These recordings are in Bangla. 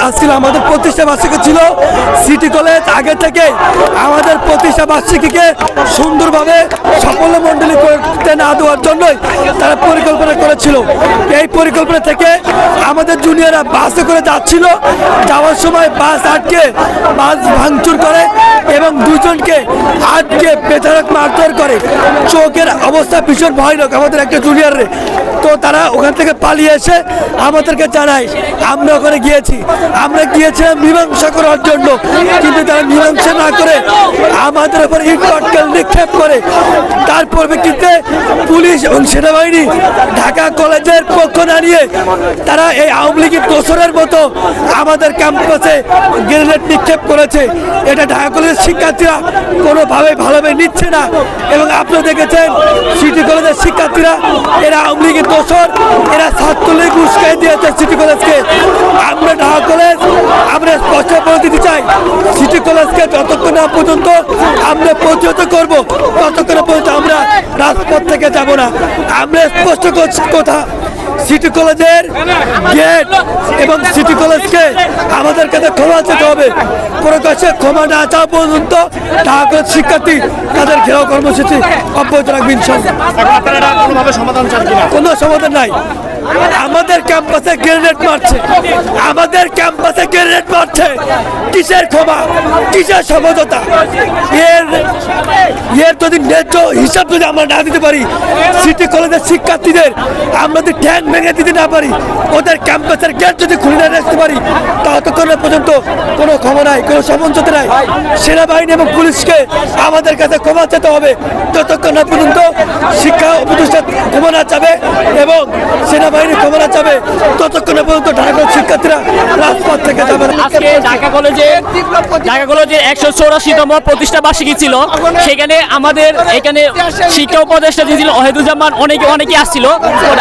আসছিল আমাদের প্রতিষ্ঠা বার্ষিকী ছিল। সিটি কলেজ আগে থেকে আমাদের প্রতিষ্ঠা বার্ষিকীকে সুন্দরভাবে সাফল্যমণ্ডিত করতে না দেওয়ার জন্যই তারা পরিকল্পনা করেছিল। এই পরিকল্পনা থেকে আমাদের জুনিয়ররা বাসে করে যাচ্ছিল, যাওয়ার সময় বাস আটকে বাস ভাঙচুর করে এবং দুজনকে আটকে বেধড়ক মারধর করে। চোখের অবস্থা ভীষণ ভয়ানক আমাদের একটা জুনিয়রের। তো তারা ওখান থেকে পালিয়ে এসে আমাদেরকে জানায়। আমরা ওখানে আমরা গিয়েছিলাম মীমাংসা করার জন্য, কিন্তু তারা মীমাংসা না করে আমাদের উপর ইট পাটকেল নিক্ষেপ করে। তার পরিপ্রেক্ষিতে পুলিশ এবং সেনাবাহিনী ঢাকা কলেজের পক্ষ না নিয়ে তারা এই আওয়ামী লীগের দোসরের মতো আমাদের ক্যাম্পাসে গ্রেনেড নিক্ষেপ করেছে। এটা ঢাকা কলেজের শিক্ষার্থীরা কোনোভাবে ভালোভাবে নিচ্ছে না। এবং আপনারা দেখেছেন সিটি কলেজের শিক্ষার্থীরা এরা আওয়ামী লীগের দোসর, এরা ছাত্রলীগ উস্কাই দিয়েছে সিটি কলেজকে। আমরা ঢাকা কলেজ আমরা স্পষ্ট করে দিতে চাই, সিটি কলেজকে যতক্ষণ না পর্যন্ত আমরা প্রতিহত করবো ততক্ষণ পর্যন্ত আমরা রাজপথ থেকে যাব না। আমরা স্পষ্ট করছি কথা, সিটি কলেজের গেট এবং সিটি কলেজকে আমাদের কাছে ক্ষমা চাইতে হবে। প্রকাশ্যে ক্ষমা না চাওয়া পর্যন্ত ঢাকা কলেজ শিক্ষার্থী তাদের ঘেরাও কর্মসূচি অব্যাহত রাখবে ইনশাআল্লাহ। কোনো সমাধান নাই। আমাদের ক্যাম্পাসে গ্রেনেড মারছে, আমাদের ক্যাম্পাসে গ্রেনেড মারছে। কিসের ক্ষমা, কিসের সমঝোতা? এর যদি ন্যায্য হিসাব যদি আমরা না দিতে পারি, সিটি কলেজের শিক্ষার্থীদের আমরা যদি ট্যাঙ্ক ভেঙে দিতে না পারি, ওদের ক্যাম্পাসের গেট যদি খুলে না রাখতে পারি, ততক্ষণ পর্যন্ত কোনো ক্ষমা নাই, কোনো সমঝোতা নাই। সেনাবাহিনী এবং পুলিশকে আমাদের কাছে ক্ষমা চাইতে হবে যতক্ষণ না পর্যন্ত শিক্ষা প্রতিষ্ঠান ক্ষমা না চাবে এবং সেনাবাহিনী ক্ষমা না চাবে ততক্ষণ পর্যন্ত ঢাকা শিক্ষার্থীরা রাজপথ থেকে যাবে না। আজকে ঢাকা কলেজের 184তম প্রতিষ্ঠা বার্ষিকী ছিল। সেখানে আমাদের এখানে শিক্ষা উপদেষ্টা যে ছিল ওয়াহিদুজ্জামান অনেকে আসছিল।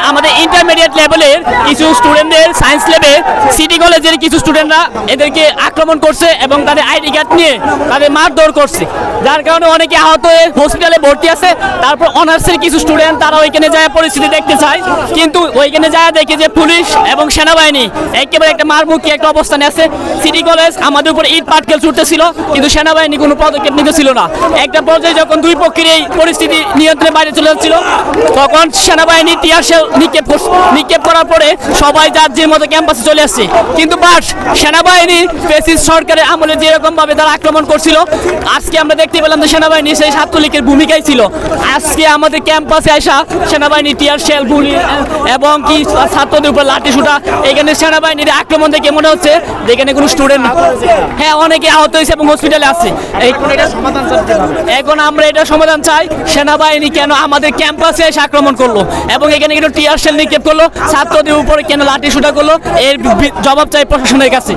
আমাদের ইন্টারমিডিয়েট লেভেলের কিছু স্টুডেন্টদের সায়েন্স ল্যাবে সিটি কলেজের কিছু স্টুডেন্টরা এদেরকে আক্রমণ করছে এবং তাদের আইডি কার্ড নিয়ে তাদের মারধর করছে, যার কারণে অনেকে আহত হয়ে হসপিটালে ভর্তি আছে। তারপর অনার্সের কিছু স্টুডেন্ট তারা ওইখানে যায় পরিস্থিতি দেখতে চায়, কিন্তু ওইখানে যায় দেখে যে পুলিশ এবং সেনাবাহিনী একেবারে একটা মারমুখী একটা অবস্থানে আছে। সিটি কলেজ আমাদের উপর ইট পাটকেল ছুটতেছিল, কিন্তু সেনাবাহিনী কোনো পদক্ষেপ নিতেছিল না। একটা পর্যায়ে যখন দুই পক্ষের এই পরিস্থিতি নিয়ন্ত্রণের বাইরে চলে যাচ্ছিল, তখন সেনাবাহিনী টিয়ার শেল নিক্ষেপ করার পরে সবাই যার যে মতো ক্যাম্পাসে চলে আসছে। কিন্তু বাস সেনাবাহিনী ফ্যাসিস্ট সরকারের আমলে যেরকম ভাবে তারা আক্রমণ করছিল, আজকে আমরা দেখতে পেলাম যে সেনাবাহিনী সেই ছাত্রলীগের ভূমিকায় ছিল। আজকে আমাদের ক্যাম্পাসে আসা সেনাবাহিনী টিয়ার শেল, গুলি এবং কি ছাত্রদের উপর লাঠি শুটা, এখানে সেনাবাহিনীর আক্রমণ দেখে মনে হচ্ছে এখানে কোনো স্টুডেন্ট অনেকে আহত হয়েছে এবং হসপিটালে আছে। এখন আমরা এটা সমাধান চাই, সেনাবাহিনী কেন আমাদের ক্যাম্পাসে এসে আক্রমণ করলো এবং এখানে কেন টিয়ার শেল নিক্ষেপ করলো, ছাত্রদের উপরে কেন লাঠি শুটা করলো, এর জবাব চাই প্রশাসনের কাছে।